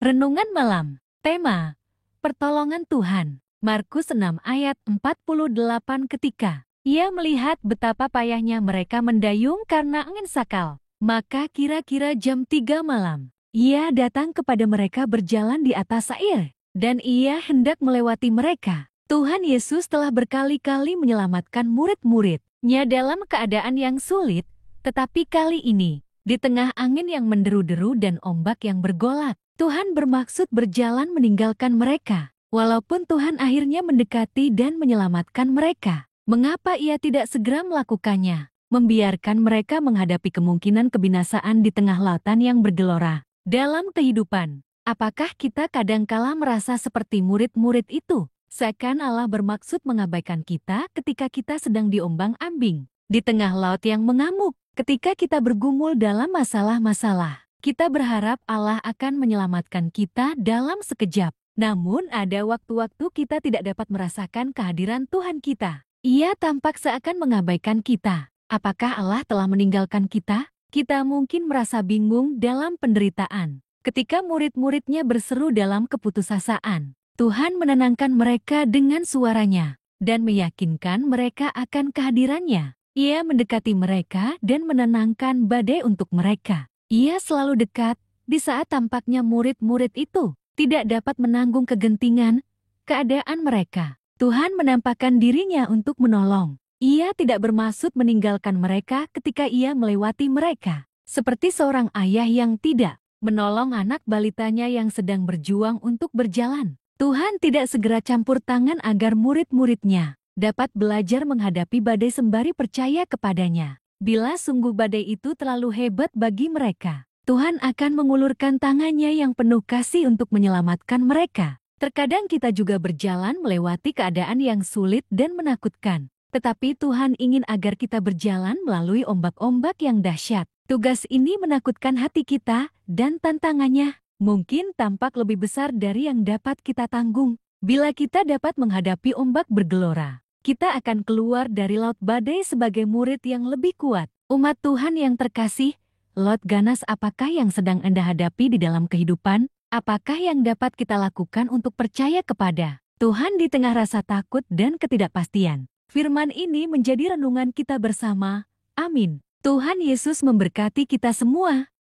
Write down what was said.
Renungan Malam. Tema: Pertolongan Tuhan. Markus 6 ayat 48. Ketika ia melihat betapa payahnya mereka mendayung karena angin sakal, maka kira-kira jam 3 malam, ia datang kepada mereka berjalan di atas air, dan ia hendak melewati mereka. Tuhan Yesus telah berkali-kali menyelamatkan murid-muridnya dalam keadaan yang sulit, tetapi kali ini, di tengah angin yang menderu-deru dan ombak yang bergolak, Tuhan bermaksud berjalan meninggalkan mereka. Walaupun Tuhan akhirnya mendekati dan menyelamatkan mereka, mengapa ia tidak segera melakukannya? Membiarkan mereka menghadapi kemungkinan kebinasaan di tengah lautan yang bergelora. Dalam kehidupan, apakah kita kadangkala merasa seperti murid-murid itu? Seakan Allah bermaksud mengabaikan kita ketika kita sedang diombang-ambing di tengah laut yang mengamuk. Ketika kita bergumul dalam masalah-masalah, kita berharap Allah akan menyelamatkan kita dalam sekejap. Namun ada waktu-waktu kita tidak dapat merasakan kehadiran Tuhan kita. Ia tampak seakan mengabaikan kita. Apakah Allah telah meninggalkan kita? Kita mungkin merasa bingung dalam penderitaan. Ketika murid-muridnya berseru dalam keputusasaan, Tuhan menenangkan mereka dengan suaranya dan meyakinkan mereka akan kehadirannya. Ia mendekati mereka dan menenangkan badai untuk mereka. Ia selalu dekat di saat tampaknya murid-murid itu tidak dapat menanggung kegentingan keadaan mereka. Tuhan menampakkan dirinya untuk menolong. Ia tidak bermaksud meninggalkan mereka ketika ia melewati mereka. Seperti seorang ayah yang tidak menolong anak balitanya yang sedang berjuang untuk berjalan. Tuhan tidak segera campur tangan agar murid-muridnya dapat belajar menghadapi badai sembari percaya kepadanya. Bila sungguh badai itu terlalu hebat bagi mereka, Tuhan akan mengulurkan tangannya yang penuh kasih untuk menyelamatkan mereka. Terkadang kita juga berjalan melewati keadaan yang sulit dan menakutkan. Tetapi Tuhan ingin agar kita berjalan melalui ombak-ombak yang dahsyat. Tugas ini menakutkan hati kita dan tantangannya mungkin tampak lebih besar dari yang dapat kita tanggung. Bila kita dapat menghadapi ombak bergelora, kita akan keluar dari laut badai sebagai murid yang lebih kuat. Umat Tuhan yang terkasih, laut ganas apakah yang sedang Anda hadapi di dalam kehidupan? Apakah yang dapat kita lakukan untuk percaya kepada Tuhan di tengah rasa takut dan ketidakpastian? Firman ini menjadi renungan kita bersama. Amin. Tuhan Yesus memberkati kita semua.